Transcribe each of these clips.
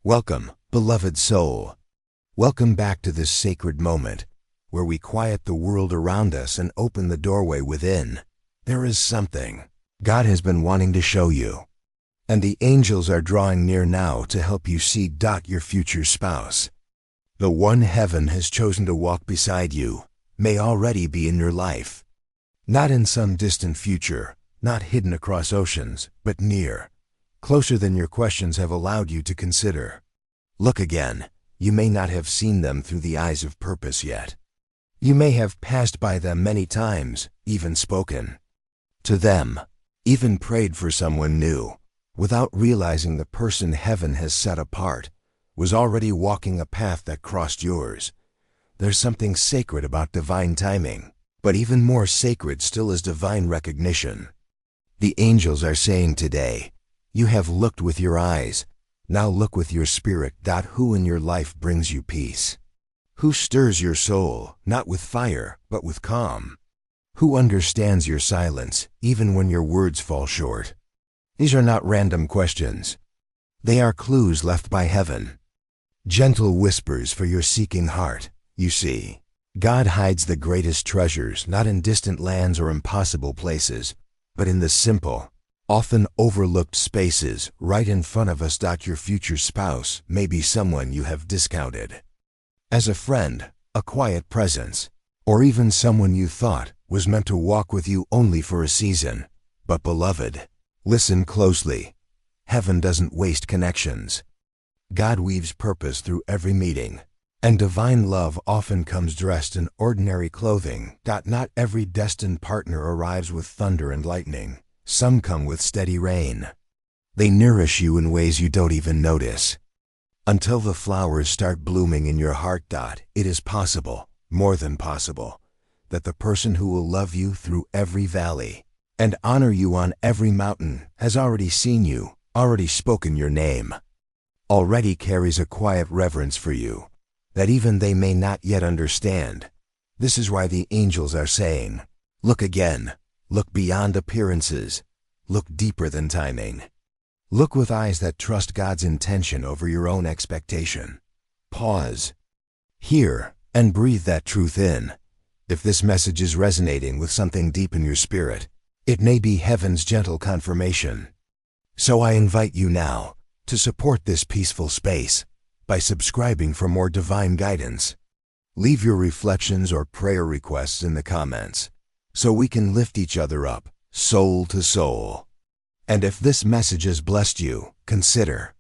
Welcome, beloved soul. Welcome back to this sacred moment, where we quiet the world around us and open the doorway within. There is something God has been wanting to show you, and the angels are drawing near now to help you see your future spouse. The one heaven has chosen to walk beside you may already be in your life. Not in some distant future, not hidden across oceans, but near, closer than your questions have allowed you to consider. Look again. You may not have seen them through the eyes of purpose yet. You may have passed by them many times, even spoken to them, even prayed for someone new, without realizing the person heaven has set apart was already walking a path that crossed yours. There's something sacred about divine timing, but even more sacred still is divine recognition. The angels are saying today, you have looked with your eyes, now look with your spirit. Who in your life brings you peace? Who stirs your soul, not with fire, but with calm? Who understands your silence, even when your words fall short? These are not random questions. They are clues left by heaven. Gentle whispers for your seeking heart. You see, God hides the greatest treasures not in distant lands or impossible places, but in the simple, often overlooked spaces right in front of us. Your future spouse may be someone you have discounted as a friend, a quiet presence, or even someone you thought was meant to walk with you only for a season. But beloved, listen closely. Heaven doesn't waste connections. God weaves purpose through every meeting, and divine love often comes dressed in ordinary clothing. Not every destined partner arrives with thunder and lightning. Some come with steady rain. They nourish you in ways you don't even notice. Until the flowers start blooming in your heart. It is possible, more than possible, that the person who will love you through every valley and honor you on every mountain has already seen you, already spoken your name, already carries a quiet reverence for you that even they may not yet understand. This is why the angels are saying, look again. Look beyond appearances. Look deeper than timing. Look with eyes that trust God's intention over your own expectation. Pause. Hear and breathe that truth in. If this message is resonating with something deep in your spirit, it may be heaven's gentle confirmation. So I invite you now to support this peaceful space by subscribing for more divine guidance. Leave your reflections or prayer requests in the comments, so we can lift each other up, soul to soul. And if this message has blessed you, consider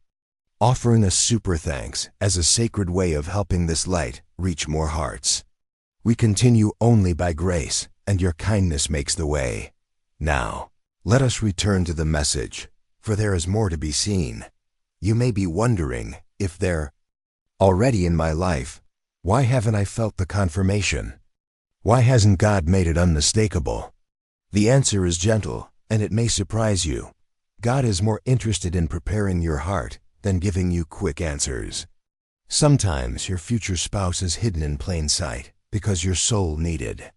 offering a super thanks as a sacred way of helping this light reach more hearts. We continue only by grace, and your kindness makes the way. Now, let us return to the message, for there is more to be seen. You may be wondering, if they're already in my life, why haven't I felt the confirmation? Why hasn't God made it unmistakable? The answer is gentle, and it may surprise you. God is more interested in preparing your heart than giving you quick answers. Sometimes your future spouse is hidden in plain sight because your soul needed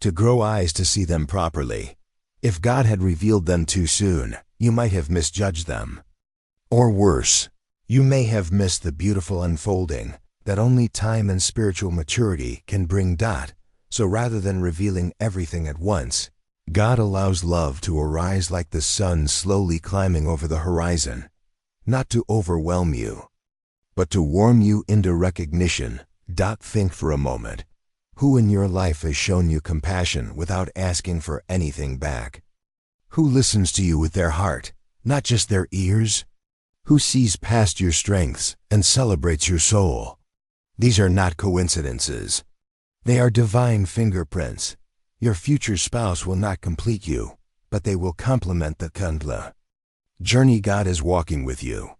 to grow eyes to see them properly. If God had revealed them too soon, you might have misjudged them. Or worse, you may have missed the beautiful unfolding that only time and spiritual maturity can bring. So rather than revealing everything at once, God allows love to arise like the sun slowly climbing over the horizon, not to overwhelm you, but to warm you into recognition. Think for a moment. Who in your life has shown you compassion without asking for anything back? Who listens to you with their heart, not just their ears? Who sees past your strengths and celebrates your soul? These are not coincidences. They are divine fingerprints. Your future spouse will not complete you, but they will complement the journey God is walking with you.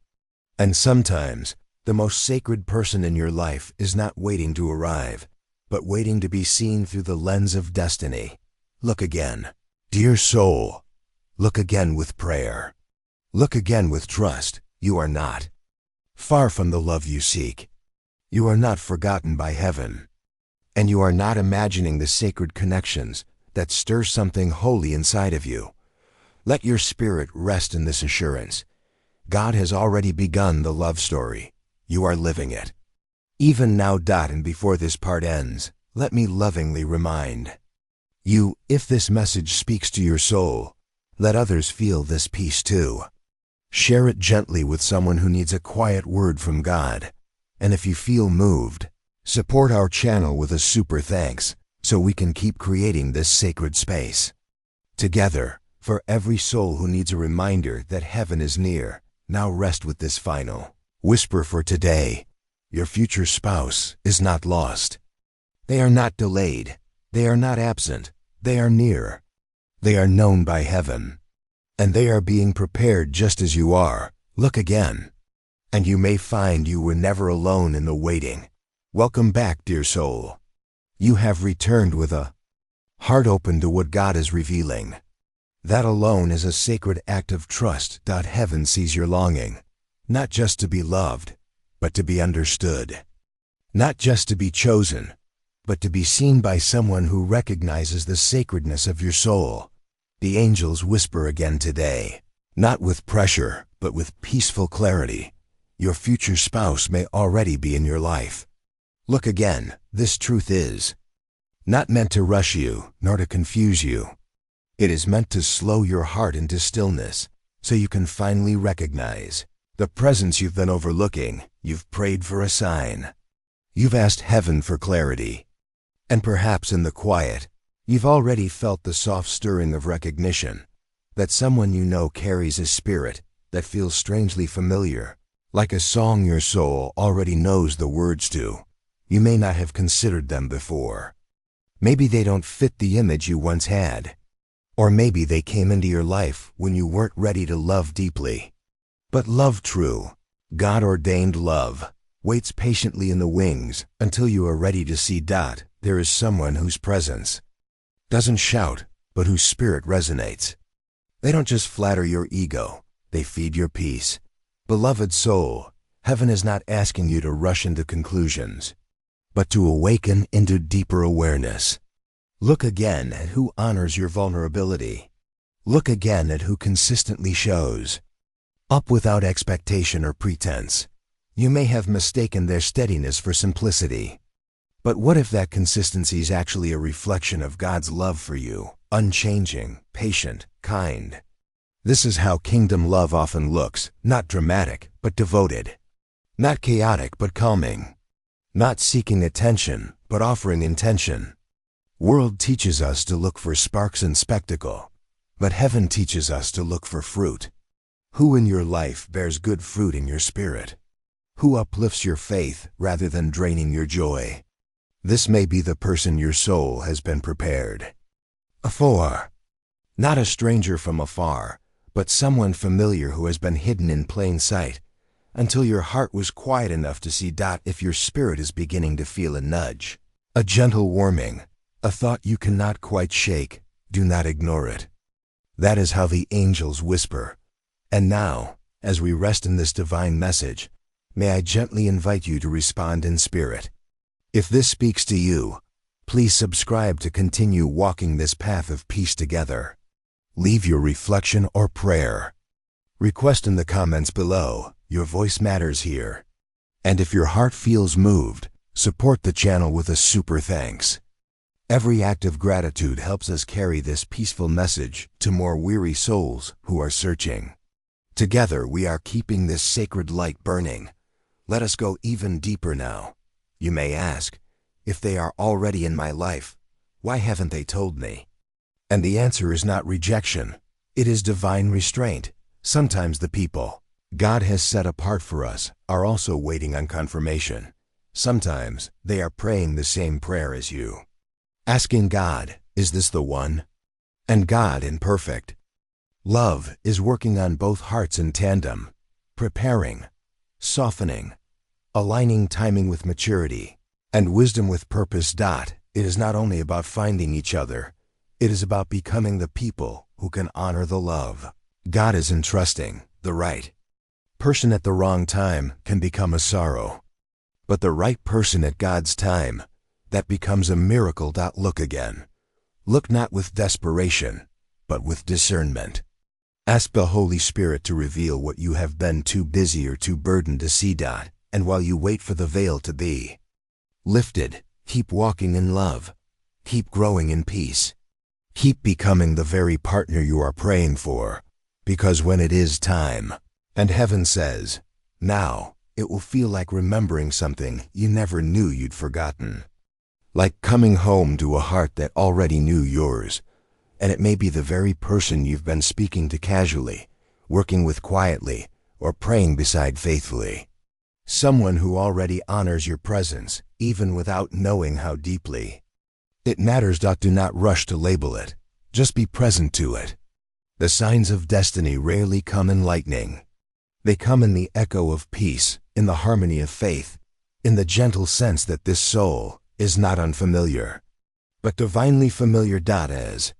And sometimes, the most sacred person in your life is not waiting to arrive, but waiting to be seen through the lens of destiny. Look again, dear soul. Look again with prayer. Look again with trust. You are not far from the love you seek. You are not forgotten by heaven. And you are not imagining the sacred connections that stir something holy inside of you. Let your spirit rest in this assurance. God has already begun the love story, You are living it. Even now. And before this part ends, let me lovingly remind you, if this message speaks to your soul, let others feel this peace too. Share it gently with someone who needs a quiet word from God. And if you feel moved, support our channel with a super thanks so we can keep creating this sacred space. Together, for every soul who needs a reminder that heaven is near, now rest with this final whisper for today. Your future spouse is not lost. They are not delayed. They are not absent. They are near. They are known by heaven. And they are being prepared just as you are. Look again. And you may find you were never alone in the waiting. Welcome back, dear soul. You have returned with a heart open to what God is revealing. That alone is a sacred act of trust. Heaven sees your longing, not just to be loved, but to be understood. Not just to be chosen, but to be seen by someone who recognizes the sacredness of your soul. The angels whisper again today, not with pressure, but with peaceful clarity. Your future spouse may already be in your life. Look again. This truth is not meant to rush you, nor to confuse you. It is meant to slow your heart into stillness, so you can finally recognize the presence you've been overlooking. You've prayed for a sign. You've asked heaven for clarity. And perhaps in the quiet, you've already felt the soft stirring of recognition that someone you know carries a spirit that feels strangely familiar, like a song your soul already knows the words to. You may not have considered them before. Maybe they don't fit the image you once had. Or maybe they came into your life when you weren't ready to love deeply. But love true, God-ordained love, waits patiently in the wings until you are ready to see. There is someone whose presence doesn't shout, but whose spirit resonates. They don't just flatter your ego, they feed your peace. Beloved soul, heaven is not asking you to rush into conclusions, but to awaken into deeper awareness. Look again at who honors your vulnerability. Look again at who consistently shows up without expectation or pretense. You may have mistaken their steadiness for simplicity. But what if that consistency is actually a reflection of God's love for you, unchanging, patient, kind? This is how kingdom love often looks, not dramatic, but devoted. Not chaotic, but calming. Not seeking attention, but offering intention. World teaches us to look for sparks and spectacle, but heaven teaches us to look for fruit. Who in your life bears good fruit in your spirit? Who uplifts your faith rather than draining your joy? This may be the person your soul has been prepared for. Not a stranger from afar, but someone familiar who has been hidden in plain sight until your heart was quiet enough to see. If your spirit is beginning to feel a nudge, a gentle warming, a thought you cannot quite shake, do not ignore it. That is how the angels whisper. And now, as we rest in this divine message, may I gently invite you to respond in spirit. If this speaks to you, please subscribe to continue walking this path of peace together. Leave your reflection or prayer request in the comments below. Your voice matters here. And if your heart feels moved, support the channel with a super thanks. Every act of gratitude helps us carry this peaceful message to more weary souls who are searching. Together we are keeping this sacred light burning. Let us go even deeper now. You may ask, if they are already in my life, why haven't they told me? And the answer is not rejection. It is divine restraint. Sometimes the people God has set apart for us are also waiting on confirmation. Sometimes they are praying the same prayer as you, asking God, is this the one? And God, in perfect love, is working on both hearts in tandem, preparing, softening, aligning timing with maturity, and wisdom with purpose. It is not only about finding each other, it is about becoming the people who can honor the love God is entrusting. The right person at the wrong time can become a sorrow, but the right person at God's time, that becomes a miracle. Look again. Look not with desperation, but with discernment. Ask the Holy Spirit to reveal what you have been too busy or too burdened to see. And while you wait for the veil to be lifted, keep walking in love. Keep growing in peace. Keep becoming the very partner you are praying for. Because when it is time, and heaven says, now, it will feel like remembering something you never knew you'd forgotten. Like coming home to a heart that already knew yours. And it may be the very person you've been speaking to casually, working with quietly, or praying beside faithfully. Someone who already honors your presence, even without knowing how deeply. It matters. Do not rush to label it. Just be present to it. The signs of destiny rarely come in lightning. They come in the echo of peace, in the harmony of faith, in the gentle sense that this soul is not unfamiliar, but divinely familiar. As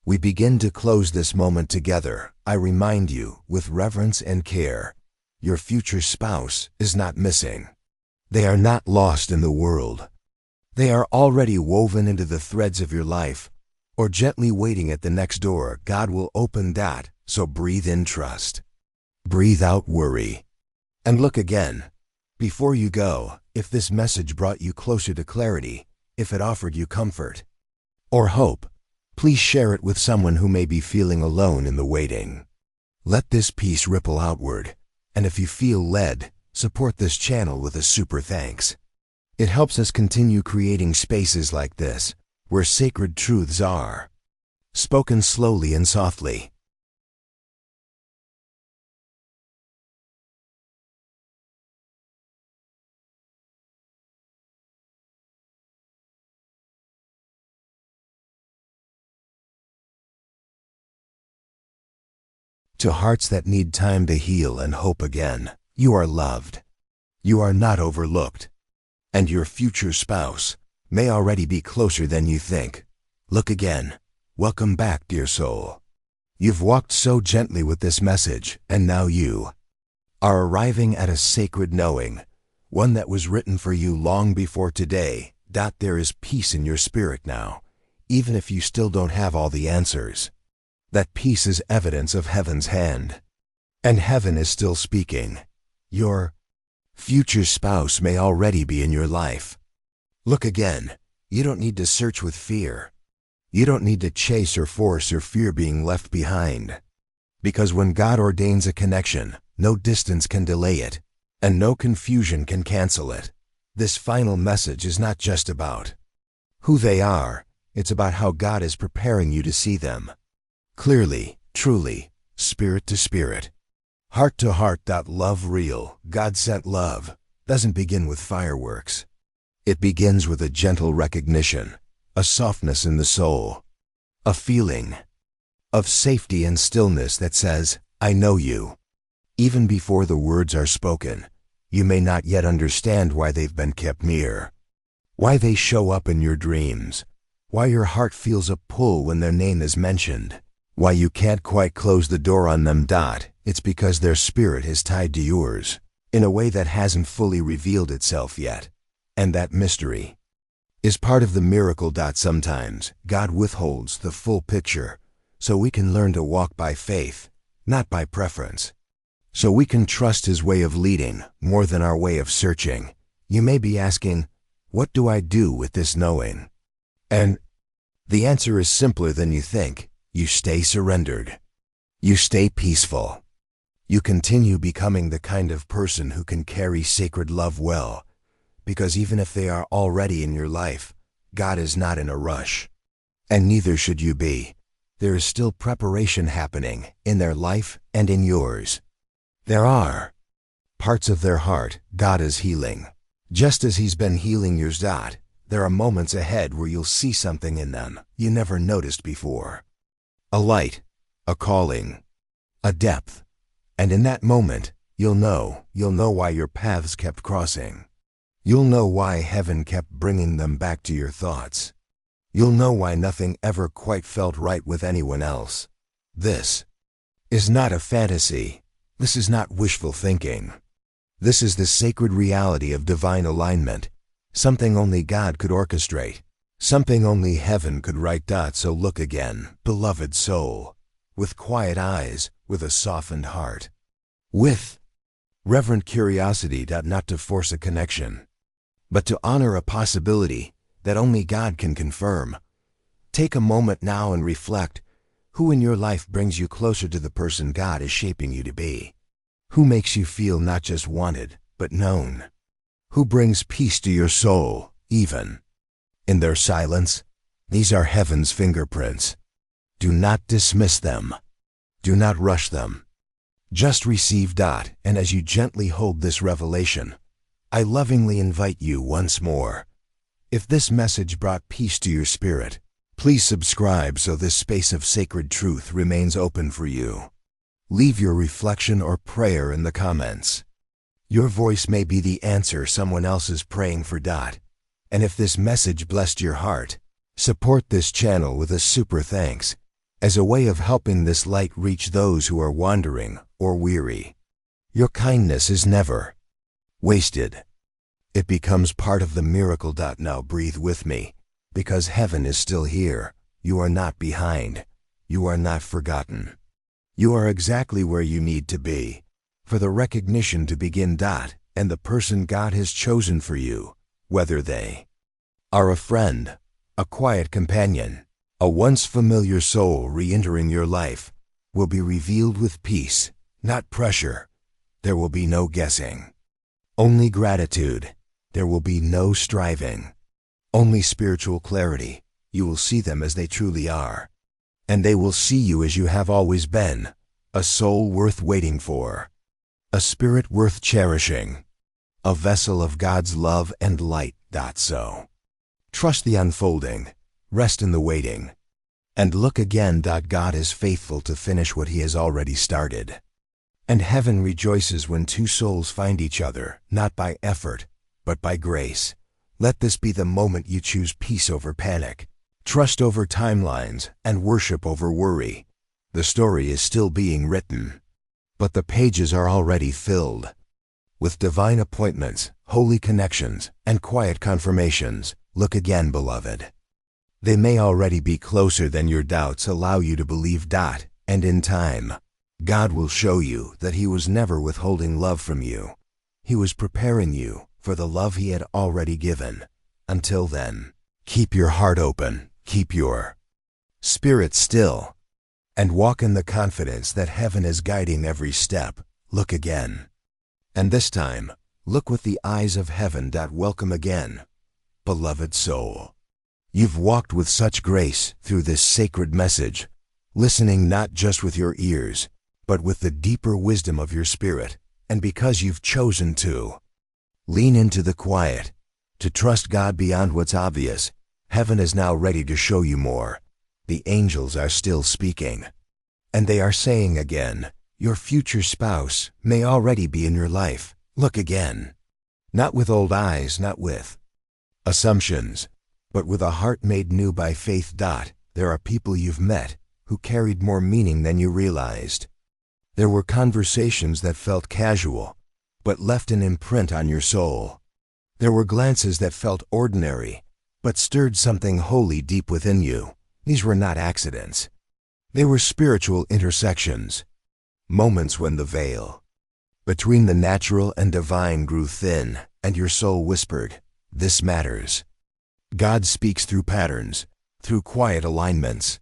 we begin to close this moment together, I remind you, with reverence and care, your future spouse is not missing. They are not lost in the world. They are already woven into the threads of your life, or gently waiting at the next door God will open. So breathe in trust. Breathe out worry. And look again. Before you go, if this message brought you closer to clarity, if it offered you comfort or hope, please share it with someone who may be feeling alone in the waiting. Let this peace ripple outward, and if you feel led, support this channel with a super thanks. It helps us continue creating spaces like this, where sacred truths are spoken slowly and softly. To hearts that need time to heal and hope again, you are loved. You are not overlooked. And your future spouse may already be closer than you think. Look again. Welcome back, dear soul. You've walked so gently with this message, and now you are arriving at a sacred knowing, one that was written for you long before today. There is peace in your spirit now, even if you still don't have all the answers. That peace is evidence of heaven's hand. And heaven is still speaking. Your future spouse may already be in your life. Look again. You don't need to search with fear. You don't need to chase or force or fear being left behind. Because when God ordains a connection, no distance can delay it, and no confusion can cancel it. This final message is not just about who they are, it's about how God is preparing you to see them. Clearly, truly, spirit to spirit, heart to heart. Love real, God-sent love, doesn't begin with fireworks. It begins with a gentle recognition, a softness in the soul, a feeling of safety and stillness that says, I know you. Even before the words are spoken, you may not yet understand why they've been kept near, why they show up in your dreams, why your heart feels a pull when their name is mentioned. Why you can't quite close the door on them. It's because their spirit is tied to yours in a way that hasn't fully revealed itself yet. And that mystery is part of the miracle. Sometimes God withholds the full picture so we can learn to walk by faith, not by preference. So we can trust His way of leading more than our way of searching. You may be asking, what do I do with this knowing? And the answer is simpler than you think. You stay surrendered. You stay peaceful. You continue becoming the kind of person who can carry sacred love well, because even if they are already in your life, God is not in a rush. And neither should you be. There is still preparation happening in their life and in yours. There are parts of their heart God is healing. Just as He's been healing yours. There are moments ahead where you'll see something in them you never noticed before. A light, a calling, a depth. And in that moment, you'll know why your paths kept crossing. You'll know why heaven kept bringing them back to your thoughts. You'll know why nothing ever quite felt right with anyone else. This is not a fantasy. This is not wishful thinking. This is the sacred reality of divine alignment, something only God could orchestrate. Something only heaven could write. So look again, beloved soul, with quiet eyes, with a softened heart, with Reverent curiosity, not to force a connection, but to honor a possibility that only God can confirm. Take a moment now and reflect. Who in your life brings you closer to the person God is shaping you to be? Who makes you feel not just wanted, but known? Who brings peace to your soul, even in their silence? These are heaven's fingerprints. Do not dismiss them. Do not rush them. Just receive. And as you gently hold this revelation, I lovingly invite you once more. If this message brought peace to your spirit, please subscribe so this space of sacred truth remains open for you. Leave your reflection or prayer in the comments. Your voice may be the answer someone else is praying for. And if this message blessed your heart, support this channel with a super thanks, as a way of helping this light reach those who are wandering or weary. Your kindness is never wasted. It becomes part of the miracle. Now breathe with me, because heaven is still here. You are not behind. You are not forgotten. You are exactly where you need to be for the recognition to begin. And the person God has chosen for you, whether they are a friend, a quiet companion, a once familiar soul re-entering your life, will be revealed with peace, not pressure. There will be no guessing. Only gratitude. There will be no striving. Only spiritual clarity. You will see them as they truly are. And they will see you as you have always been, a soul worth waiting for, a spirit worth cherishing, a vessel of God's love and light. So trust the unfolding, rest in the waiting, and look again. God is faithful to finish what He has already started. And heaven rejoices when two souls find each other, not by effort, but by grace. Let this be the moment you choose peace over panic, trust over timelines, and worship over worry. The story is still being written, but the pages are already filled with divine appointments, holy connections, and quiet confirmations. Look again, beloved. They may already be closer than your doubts allow you to believe. And in time, God will show you that He was never withholding love from you. He was preparing you for the love He had already given. Until then, keep your heart open, keep your spirit still, and walk in the confidence that heaven is guiding every step. Look again. And this time, look with the eyes of heaven. Welcome again, beloved soul. You've walked with such grace through this sacred message, listening not just with your ears, but with the deeper wisdom of your spirit. And because you've chosen to lean into the quiet, to trust God beyond what's obvious, heaven is now ready to show you more. The angels are still speaking, and they are saying again, your future spouse may already be in your life. Look again. Not with old eyes, not with assumptions, but with a heart made new by faith. There are people you've met who carried more meaning than you realized. There were conversations that felt casual, but left an imprint on your soul. There were glances that felt ordinary, but stirred something holy deep within you. These were not accidents. They were spiritual intersections. Moments when the veil between the natural and divine grew thin, and your soul whispered, this matters. God speaks through patterns, through quiet alignments,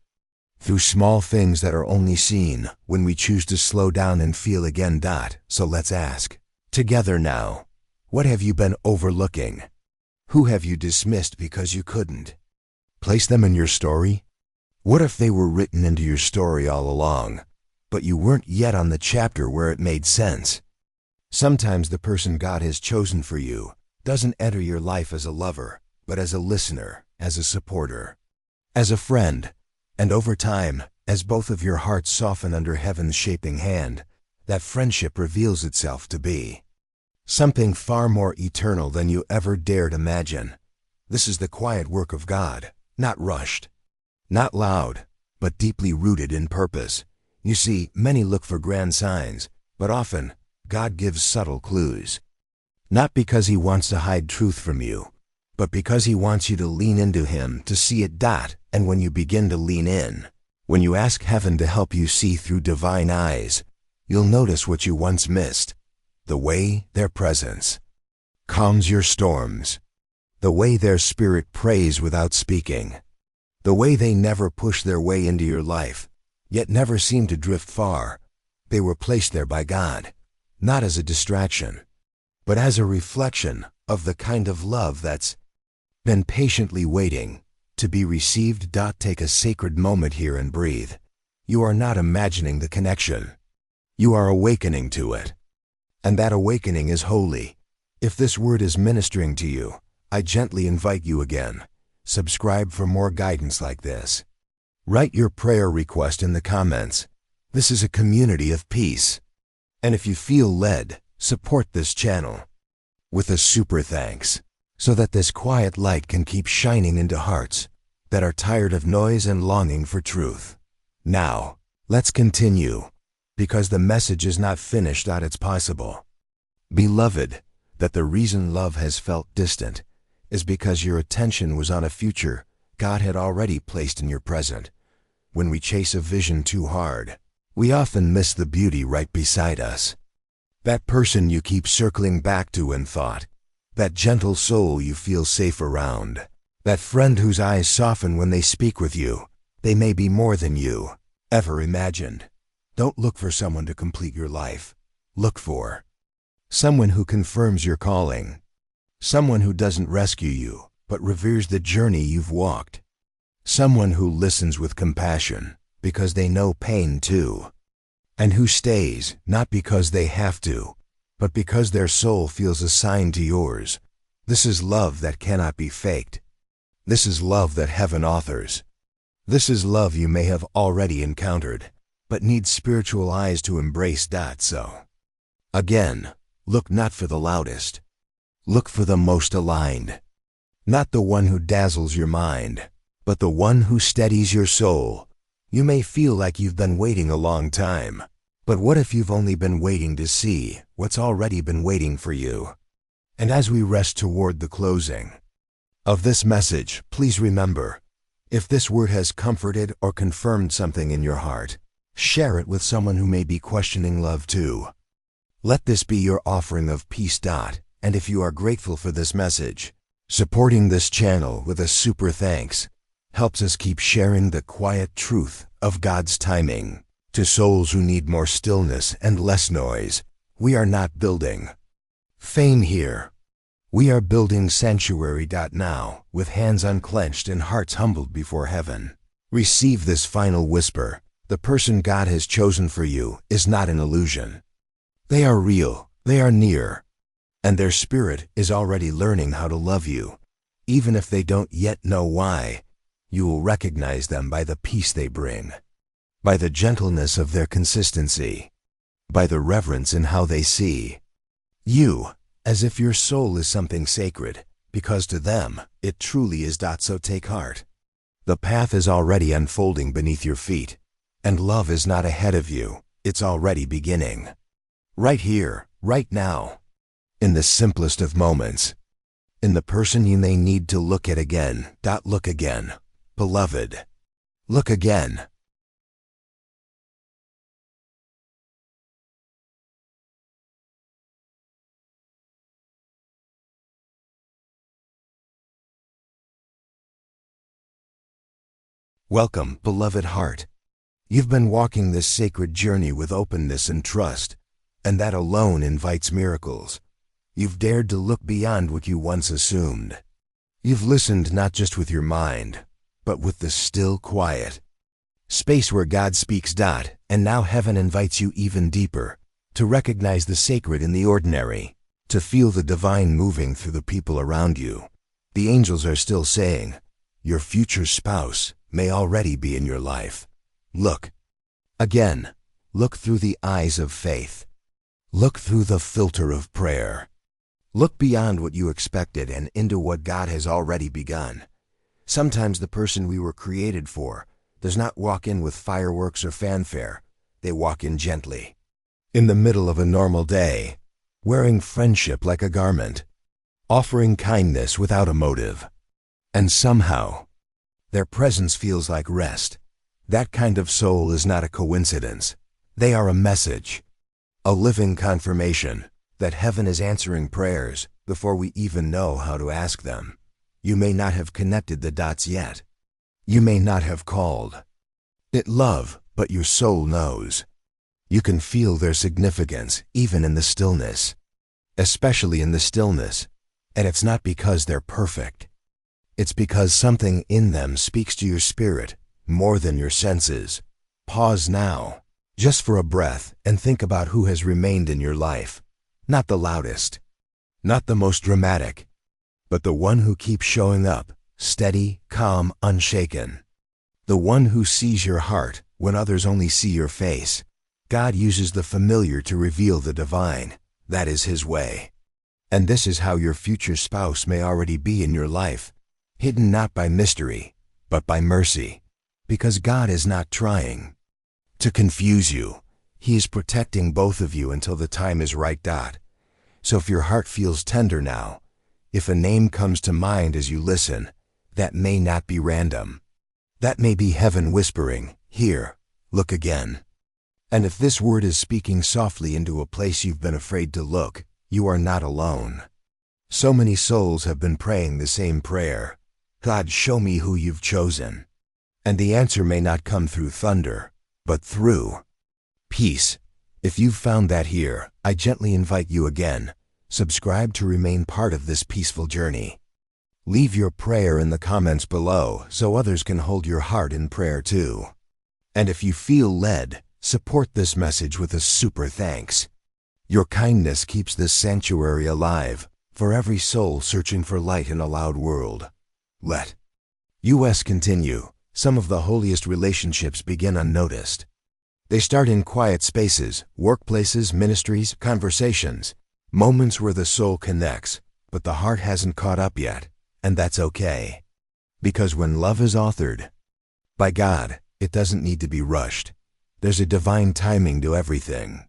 through small things that are only seen when we choose to slow down and feel again. So let's ask together now, what have you been overlooking? Who have you dismissed because you couldn't place them in your story? What if they were written into your story all along, but you weren't yet on the chapter where it made sense? Sometimes the person God has chosen for you doesn't enter your life as a lover, but as a listener, as a supporter, as a friend. And over time, as both of your hearts soften under heaven's shaping hand, that friendship reveals itself to be something far more eternal than you ever dared imagine. This is the quiet work of God, not rushed, not loud, but deeply rooted in purpose. You see, many look for grand signs, but often God gives subtle clues. Not because He wants to hide truth from you, but because He wants you to lean into Him to see it. And when you begin to lean in, when you ask heaven to help you see through divine eyes, you'll notice what you once missed. The way their presence calms your storms. The way their spirit prays without speaking. The way they never push their way into your life, yet never seem to drift far. They were placed there by God, not as a distraction, but as a reflection of the kind of love that's been patiently waiting to be received. Take a sacred moment here and breathe. You are not imagining the connection. You are awakening to it. And that awakening is holy. If this word is ministering to you, I gently invite you again. Subscribe for more guidance like this. Write your prayer request in the comments. This is a community of peace. And if you feel led, support this channel with a super thanks, so that this quiet light can keep shining into hearts that are tired of noise and longing for truth. Now, let's continue, because the message is not finished. It's possible, beloved, that the reason love has felt distant is because your attention was on a future God had already placed in your present. When we chase a vision too hard, we often miss the beauty right beside us. That person you keep circling back to in thought, that gentle soul you feel safe around, that friend whose eyes soften when they speak with you. They may be more than you ever imagined. Don't look for someone to complete your life. Look for someone who confirms your calling. Someone who doesn't rescue you, but reveres the journey you've walked. Someone who listens with compassion, because they know pain too. And who stays, not because they have to, but because their soul feels assigned to yours. This is love that cannot be faked. This is love that heaven authors. This is love you may have already encountered, but need spiritual eyes to embrace. So, again, look not for the loudest. Look for the most aligned. Not the one who dazzles your mind, but the one who steadies your soul. You may feel like you've been waiting a long time, but what if you've only been waiting to see what's already been waiting for you? And as we rest toward the closing of this message, please remember, if this word has comforted or confirmed something in your heart, share it with someone who may be questioning love too. Let this be your offering of peace. And if you are grateful for this message, supporting this channel with a super thanks helps us keep sharing the quiet truth of God's timing to souls who need more stillness and less noise. We are not building fame here. We are building sanctuary. Now, with hands unclenched and hearts humbled before heaven, receive this final whisper. The person God has chosen for you is not an illusion. They are real, they are near, and their spirit is already learning how to love you. Even if they don't yet know why, you will recognize them by the peace they bring, by the gentleness of their consistency, by the reverence in how they see you, as if your soul is something sacred, because to them it truly is. So take heart. The path is already unfolding beneath your feet, and love is not ahead of you, it's already beginning. Right here, right now, in the simplest of moments, in the person you may need to look at again. Look again, beloved. Look again. Welcome, beloved heart. You've been walking this sacred journey with openness and trust, and that alone invites miracles. You've dared to look beyond what you once assumed. You've listened not just with your mind, but with the still quiet space where God speaks. And now heaven invites you even deeper, to recognize the sacred in the ordinary, to feel the divine moving through the people around you. The angels are still saying, your future spouse may already be in your life. Look again. Look through the eyes of faith. Look through the filter of prayer. Look beyond what you expected and into what God has already begun. Sometimes the person we were created for does not walk in with fireworks or fanfare. They walk in gently, in the middle of a normal day, wearing friendship like a garment, offering kindness without a motive. And somehow, their presence feels like rest. That kind of soul is not a coincidence. They are a message, a living confirmation that heaven is answering prayers before we even know how to ask them. You may not have connected the dots yet. You may not have called it love, but your soul knows. You can feel their significance even in the stillness, especially in the stillness, and it's not because they're perfect. It's because something in them speaks to your spirit more than your senses. Pause now, just for a breath, and think about who has remained in your life. Not the loudest, not the most dramatic, but the one who keeps showing up, steady, calm, unshaken. The one who sees your heart when others only see your face. God uses the familiar to reveal the divine. That is His way. And this is how your future spouse may already be in your life, hidden not by mystery, but by mercy. Because God is not trying to confuse you. He is protecting both of you until the time is right. So if your heart feels tender now, if a name comes to mind as you listen, that may not be random. That may be heaven whispering, "Here, look again." And if this word is speaking softly into a place you've been afraid to look, you are not alone. So many souls have been praying the same prayer. God, show me who you've chosen. And the answer may not come through thunder, but through peace. If you've found that here, I gently invite you again. Subscribe to remain part of this peaceful journey. Leave your prayer in the comments below so others can hold your heart in prayer too. And if you feel led, support this message with a super thanks. Your kindness keeps this sanctuary alive for every soul searching for light in a loud world. Let us continue. Some of the holiest relationships begin unnoticed. They start in quiet spaces, workplaces, ministries, conversations, moments where the soul connects, but the heart hasn't caught up yet, and that's okay. Because when love is authored by God, it doesn't need to be rushed. There's a divine timing to everything.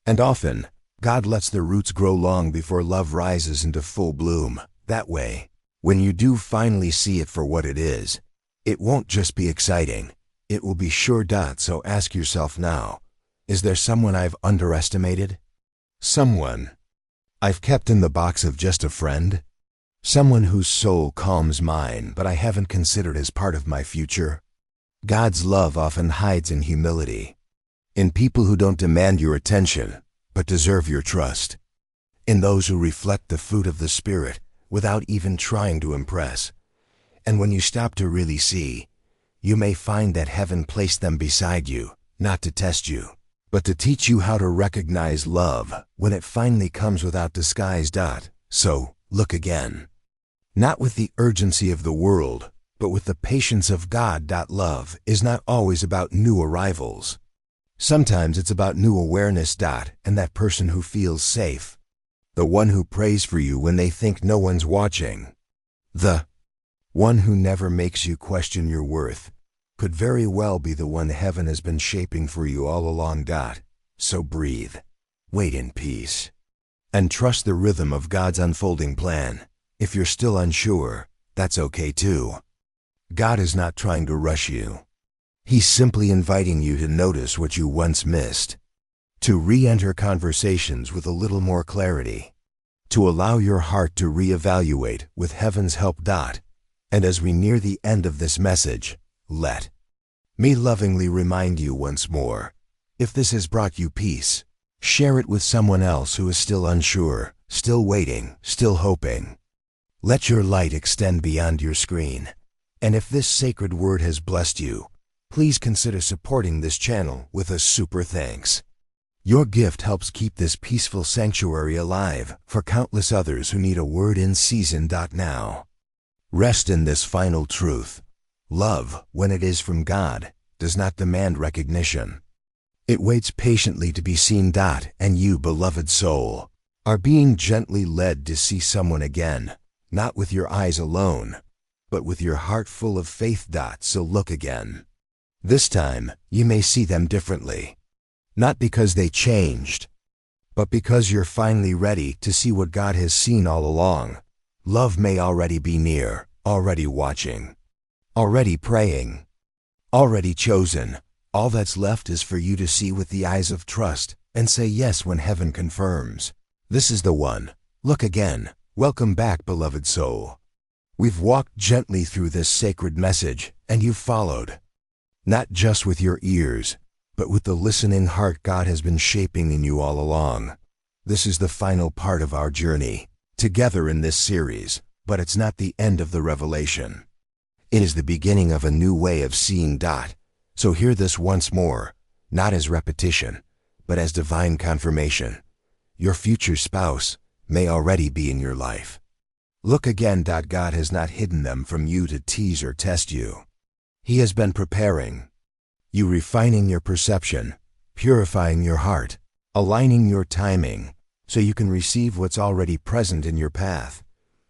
And often, God lets the roots grow long before love rises into full bloom. That way, when you do finally see it for what it is, it won't just be exciting. It will be sure. So ask yourself now, is there someone I've underestimated? Someone I've kept in the box of just a friend? Someone whose soul calms mine, but I haven't considered as part of my future? God's love often hides in humility, in people who don't demand your attention, but deserve your trust, in those who reflect the fruit of the Spirit without even trying to impress. And when you stop to really see, you may find that heaven placed them beside you, not to test you, but to teach you how to recognize love when it finally comes without disguise. So, look again. Not with the urgency of the world, but with the patience of God. Love is not always about new arrivals. Sometimes it's about new awareness. And that person who feels safe. The one who prays for you when they think no one's watching. The one who never makes you question your worth could very well be the one heaven has been shaping for you all along. So breathe, wait in peace, and trust the rhythm of God's unfolding plan. If you're still unsure, that's okay too. God is not trying to rush you. He's simply inviting you to notice what you once missed, to re-enter conversations with a little more clarity, to allow your heart to reevaluate with heaven's help. And as we near the end of this message, let me lovingly remind you once more, if this has brought you peace, share it with someone else who is still unsure, still waiting, still hoping. Let your light extend beyond your screen. And if this sacred word has blessed you, please consider supporting this channel with a super thanks. Your gift helps keep this peaceful sanctuary alive for countless others who need a word in season. Now, rest in this final truth. Love, when it is from God, does not demand recognition. It waits patiently to be seen. And you, beloved soul, are being gently led to see someone again, not with your eyes alone, but with your heart full of faith. So look again. This time, you may see them differently. Not because they changed, but because you're finally ready to see what God has seen all along. Love may already be near, already watching, already praying, already chosen. All that's left is for you to see with the eyes of trust and say yes when heaven confirms. This is the one. Look again. Welcome back, beloved soul. We've walked gently through this sacred message, and you've followed. Not just with your ears, but with the listening heart God has been shaping in you all along. This is the final part of our journey, together in this series, but it's not the end of the revelation. It is the beginning of a new way of seeing. So hear this once more, not as repetition, but as divine confirmation. Your future spouse may already be in your life. Look again. God has not hidden them from you to tease or test you. He has been preparing you, refining your perception, purifying your heart, aligning your timing, so you can receive what's already present in your path.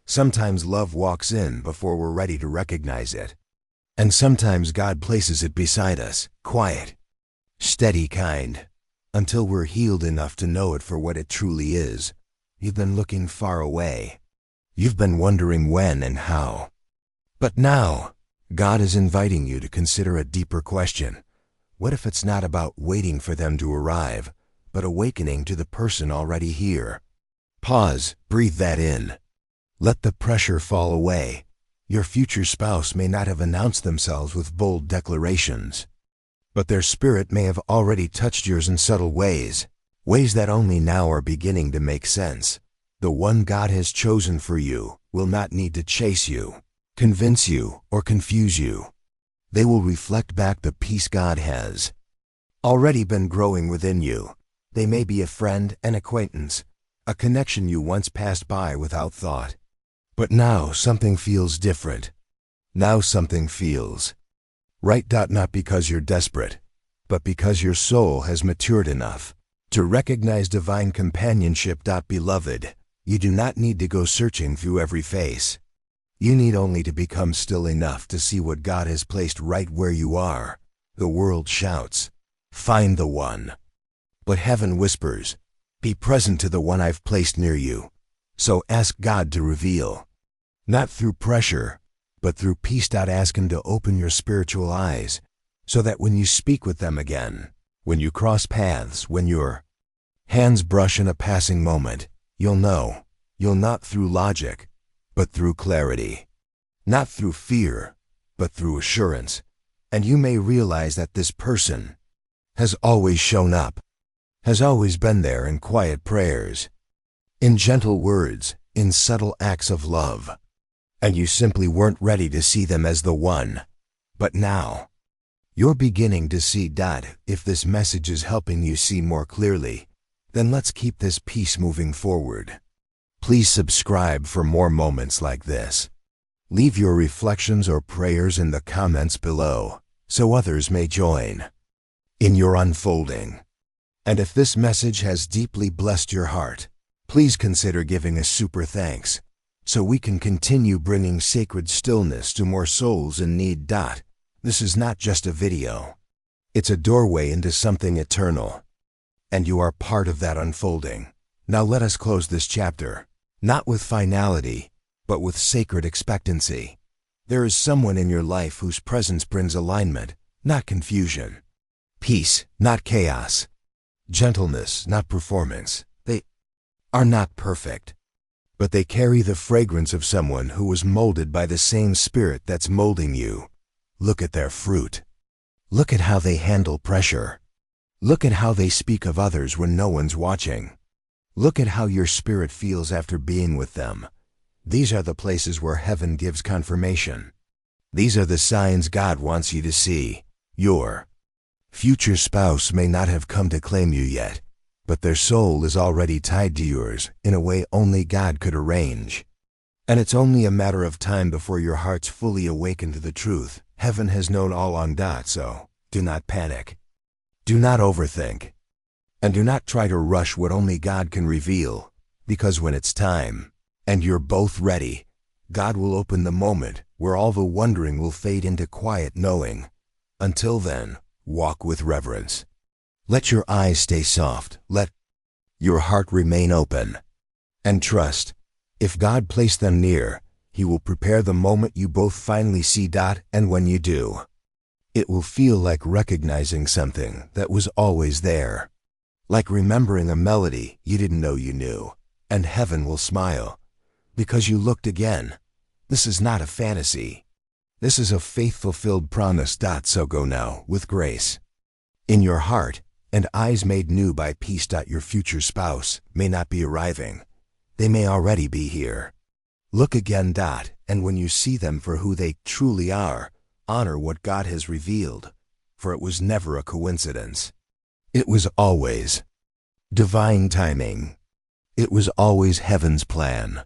Sometimes love walks in before we're ready to recognize it. And sometimes God places it beside us, quiet, steady kind, until we're healed enough to know it for what it truly is. You've been looking far away. You've been wondering when and how. But now, God is inviting you to consider a deeper question. What if it's not about waiting for them to arrive, but awakening to the person already here? Pause, breathe that in. Let the pressure fall away. Your future spouse may not have announced themselves with bold declarations, but their spirit may have already touched yours in subtle ways, ways that only now are beginning to make sense. The one God has chosen for you will not need to chase you, convince you, or confuse you. They will reflect back the peace God has already been growing within you. They may be a friend, an acquaintance, a connection you once passed by without thought. But now something feels different. Now something feels right. Not because you're desperate, but because your soul has matured enough to recognize divine companionship. Beloved, you do not need to go searching through every face. You need only to become still enough to see what God has placed right where you are. The world shouts, "Find the one." But heaven whispers, "Be present to the one I've placed near you." So ask God to reveal, not through pressure, but through peace. Ask Him to open your spiritual eyes, so that when you speak with them again, when you cross paths, when your hands brush in a passing moment, you'll know. You'll not through logic, but through clarity. Not through fear, but through assurance. And you may realize that this person has always shown up, has always been there in quiet prayers, in gentle words, in subtle acts of love. And you simply weren't ready to see them as the one. But now, you're beginning to see. If this message is helping you see more clearly, then let's keep this piece moving forward. Please subscribe for more moments like this. Leave your reflections or prayers in the comments below, so others may join in your unfolding. And if this message has deeply blessed your heart, please consider giving a super thanks, so we can continue bringing sacred stillness to more souls in need. This is not just a video. It's a doorway into something eternal. And you are part of that unfolding. Now let us close this chapter, not with finality, but with sacred expectancy. There is someone in your life whose presence brings alignment, not confusion. Peace, not chaos. Gentleness, not performance. They are not perfect, but they carry the fragrance of someone who was molded by the same spirit that's molding you. Look at their fruit. Look at how they handle pressure. Look at how they speak of others when no one's watching. Look at how your spirit feels after being with them. These are the places where heaven gives confirmation. These are the signs God wants you to see. Your future spouse may not have come to claim you yet, but their soul is already tied to yours in a way only God could arrange. And it's only a matter of time before your heart's fully awakened to the truth. Heaven has known all along. So do not panic. Do not overthink. And do not try to rush what only God can reveal, because when it's time, and you're both ready, God will open the moment where all the wondering will fade into quiet knowing. Until then, walk with reverence. Let your eyes stay soft. Let your heart remain open. And trust, if God placed them near, He will prepare the moment you both finally see. And when you do, it will feel like recognizing something that was always there. Like remembering a melody you didn't know you knew. and heaven will smile, because you looked again. This is not a fantasy. This is a faith-fulfilled promise. So go now, with grace in your heart, and eyes made new by peace. Your future spouse may not be arriving. They may already be here. Look again. And when you see them for who they truly are, honor what God has revealed, for it was never a coincidence. It was always divine timing. It was always heaven's plan.